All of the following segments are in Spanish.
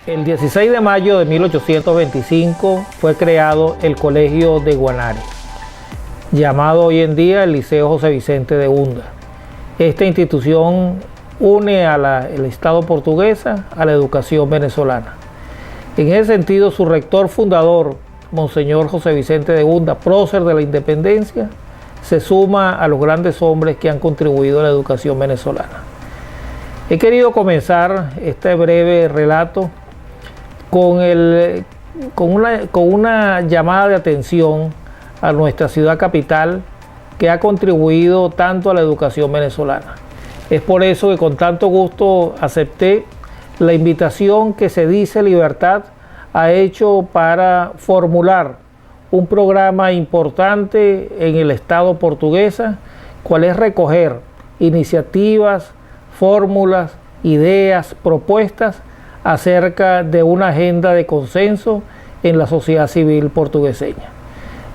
El 16 de mayo de 1825 fue creado el Colegio de Guanare, llamado hoy en día el Liceo José Vicente de Hunda. Esta institución une el Estado portuguesa a la educación venezolana. En ese sentido, su rector fundador, Monseñor José Vicente de Hunda, prócer de la independencia, se suma a los grandes hombres que han contribuido a la educación venezolana. He querido comenzar este breve relato con una llamada de atención a nuestra ciudad capital, que ha contribuido tanto a la educación venezolana. Es por eso que con tanto gusto acepté la invitación que Cedice Libertad ha hecho para formular un programa importante en el Estado portuguesa, cual es recoger iniciativas, fórmulas, ideas, propuestas acerca de una agenda de consenso en la sociedad civil portugueseña.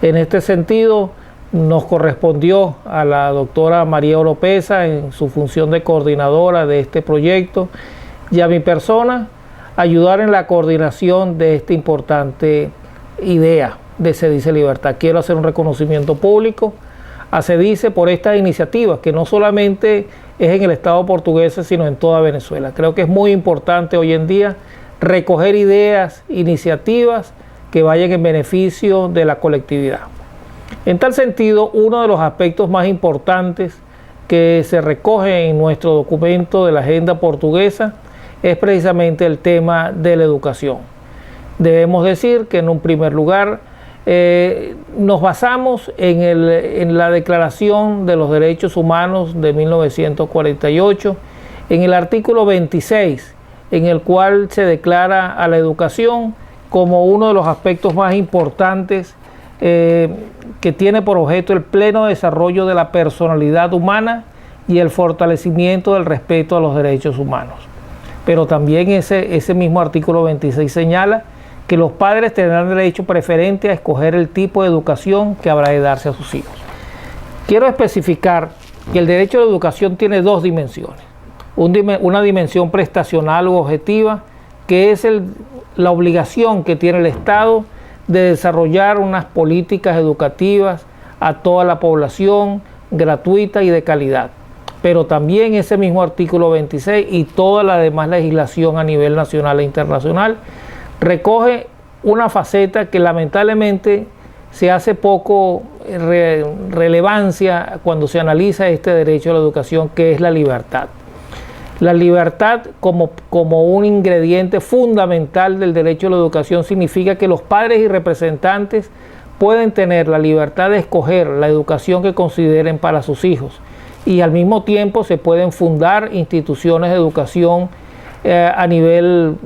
En este sentido, nos correspondió a la doctora María Oropesa, en su función de coordinadora de este proyecto, y a mi persona, ayudar en la coordinación de esta importante idea de Cedice Libertad. Quiero hacer un reconocimiento público a Cedice por estas iniciativas, que no solamente es en el Estado portugués, sino en toda Venezuela. Creo que es muy importante hoy en día recoger ideas, iniciativas que vayan en beneficio de la colectividad. En tal sentido, uno de los aspectos más importantes que se recoge en nuestro documento de la agenda portuguesa es precisamente el tema de la educación. Debemos decir que en un primer lugar nos basamos en la Declaración de los Derechos Humanos de 1948, en el artículo 26, en el cual se declara a la educación como uno de los aspectos más importantes que tiene por objeto el pleno desarrollo de la personalidad humana y el fortalecimiento del respeto a los derechos humanos. Pero también ese mismo artículo 26 señala que los padres tendrán derecho preferente a escoger el tipo de educación que habrá de darse a sus hijos. Quiero especificar que el derecho a la educación tiene dos dimensiones. Una dimensión prestacional u objetiva, que es la obligación que tiene el Estado de desarrollar unas políticas educativas a toda la población, gratuita y de calidad. Pero también ese mismo artículo 26 y toda la demás legislación a nivel nacional e internacional recoge una faceta que lamentablemente se hace poco relevancia cuando se analiza este derecho a la educación, que es la libertad. La libertad como un ingrediente fundamental del derecho a la educación significa que los padres y representantes pueden tener la libertad de escoger la educación que consideren para sus hijos, y al mismo tiempo se pueden fundar instituciones de educación a nivel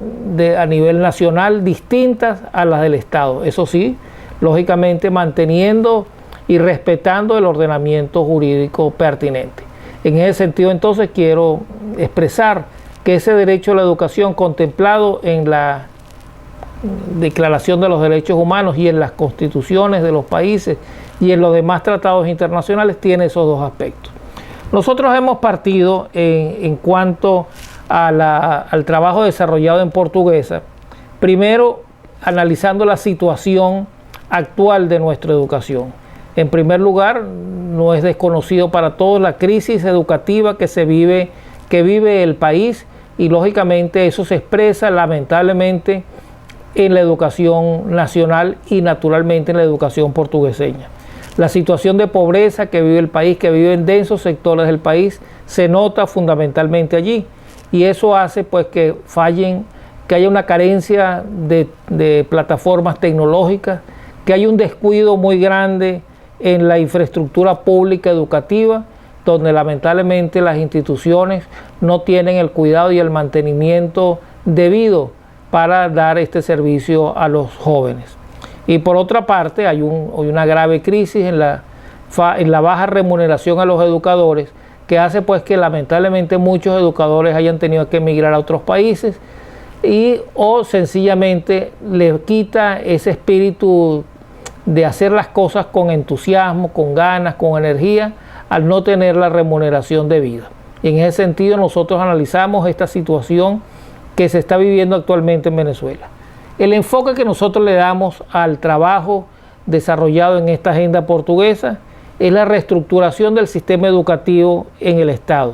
nacional distintas a las del Estado. Eso sí, lógicamente manteniendo y respetando el ordenamiento jurídico pertinente. En ese sentido, entonces, quiero expresar que ese derecho a la educación contemplado en la Declaración de los Derechos Humanos y en las constituciones de los países y en los demás tratados internacionales tiene esos dos aspectos. Nosotros hemos partido en cuanto al trabajo desarrollado en Portuguesa, primero analizando la situación actual de nuestra educación. En primer lugar, no es desconocido para todos la crisis educativa que vive el país, y lógicamente eso se expresa lamentablemente en la educación nacional y naturalmente en la educación portugueseña. La situación de pobreza que vive el país, que vive en densos sectores del país, se nota fundamentalmente allí, y eso hace pues que haya una carencia de plataformas tecnológicas, que haya un descuido muy grande en la infraestructura pública educativa, donde lamentablemente las instituciones no tienen el cuidado y el mantenimiento debido para dar este servicio a los jóvenes. Y por otra parte, hay una grave crisis en la baja remuneración a los educadores, que hace pues que lamentablemente muchos educadores hayan tenido que emigrar a otros países o sencillamente les quita ese espíritu de hacer las cosas con entusiasmo, con ganas, con energía, al no tener la remuneración debida. Y en ese sentido nosotros analizamos esta situación que se está viviendo actualmente en Venezuela. El enfoque que nosotros le damos al trabajo desarrollado en esta agenda portuguesa es la reestructuración del sistema educativo en el Estado,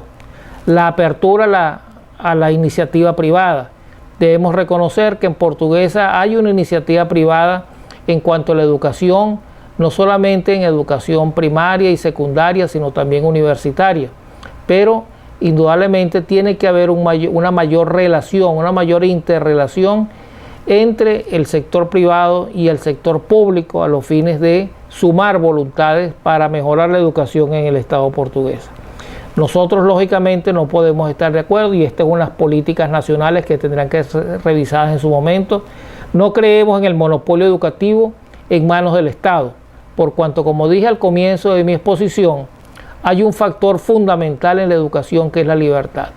la apertura a la iniciativa privada. Debemos reconocer que en Portuguesa hay una iniciativa privada en cuanto a la educación, no solamente en educación primaria y secundaria, sino también universitaria, pero indudablemente tiene que haber una mayor relación, una mayor interrelación entre el sector privado y el sector público a los fines de sumar voluntades para mejorar la educación en el Estado portugués. Nosotros lógicamente no podemos estar de acuerdo y estas son las políticas nacionales que tendrán que ser revisadas en su momento. No creemos en el monopolio educativo en manos del Estado, por cuanto, como dije al comienzo de mi exposición, hay un factor fundamental en la educación que es la libertad.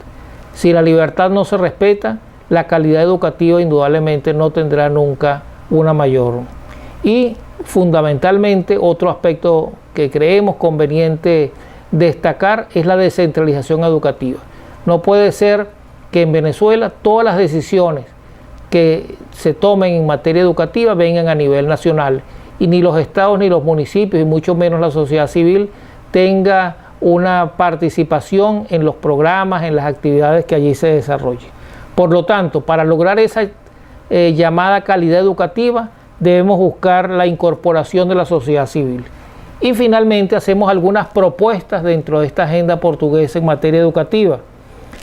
Si la libertad no se respeta, la calidad educativa indudablemente no tendrá nunca una mayor. Y fundamentalmente otro aspecto que creemos conveniente destacar es la descentralización educativa. No puede ser que en Venezuela todas las decisiones que se tomen en materia educativa vengan a nivel nacional y ni los estados ni los municipios y mucho menos la sociedad civil tenga una participación en los programas, en las actividades que allí se desarrollen. Por lo tanto, para lograr esa llamada calidad educativa, debemos buscar la incorporación de la sociedad civil. Y finalmente hacemos algunas propuestas dentro de esta agenda portuguesa en materia educativa.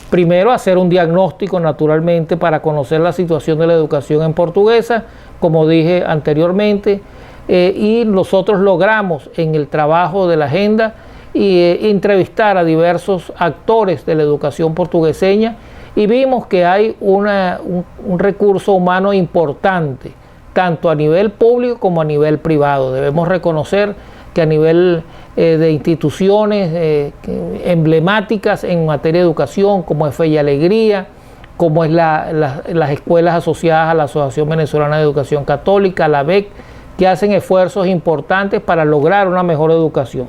Primero, hacer un diagnóstico naturalmente para conocer la situación de la educación en Portuguesa, como dije anteriormente, y nosotros logramos en el trabajo de la agenda entrevistar a diversos actores de la educación portugueseña y vimos que hay un recurso humano importante, tanto a nivel público como a nivel privado. Debemos reconocer que a nivel de instituciones emblemáticas en materia de educación, como es Fe y Alegría, como es las escuelas asociadas a la Asociación Venezolana de Educación Católica, la ABEC, que hacen esfuerzos importantes para lograr una mejor educación.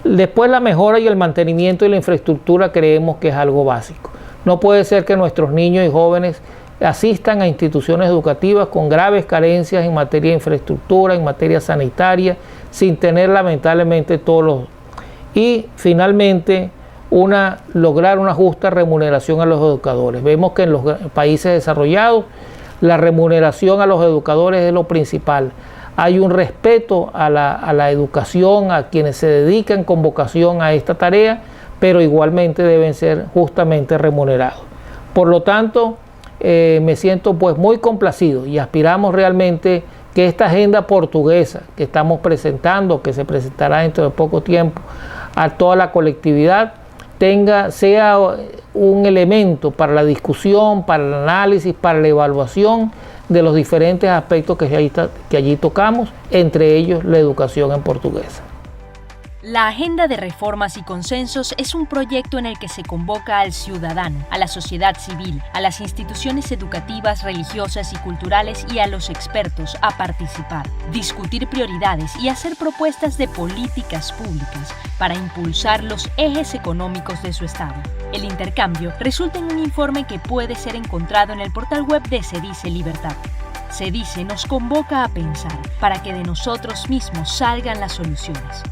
Después, la mejora y el mantenimiento de la infraestructura creemos que es algo básico. No puede ser que nuestros niños y jóvenes asistan a instituciones educativas con graves carencias en materia de infraestructura, en materia sanitaria, sin tener lamentablemente todos los... Y finalmente, lograr una justa remuneración a los educadores. Vemos que en los países desarrollados la remuneración a los educadores es lo principal. Hay un respeto a la educación, a quienes se dedican con vocación a esta tarea, pero igualmente deben ser justamente remunerados. Por lo tanto, me siento pues muy complacido y aspiramos realmente que esta agenda portuguesa que estamos presentando, que se presentará dentro de poco tiempo a toda la colectividad, sea un elemento para la discusión, para el análisis, para la evaluación de los diferentes aspectos que allí tocamos, entre ellos la educación en portuguesa. La Agenda de Reformas y Consensos es un proyecto en el que se convoca al ciudadano, a la sociedad civil, a las instituciones educativas, religiosas y culturales y a los expertos a participar, discutir prioridades y hacer propuestas de políticas públicas para impulsar los ejes económicos de su Estado. El intercambio resulta en un informe que puede ser encontrado en el portal web de CEDICE Libertad. CEDICE nos convoca a pensar para que de nosotros mismos salgan las soluciones.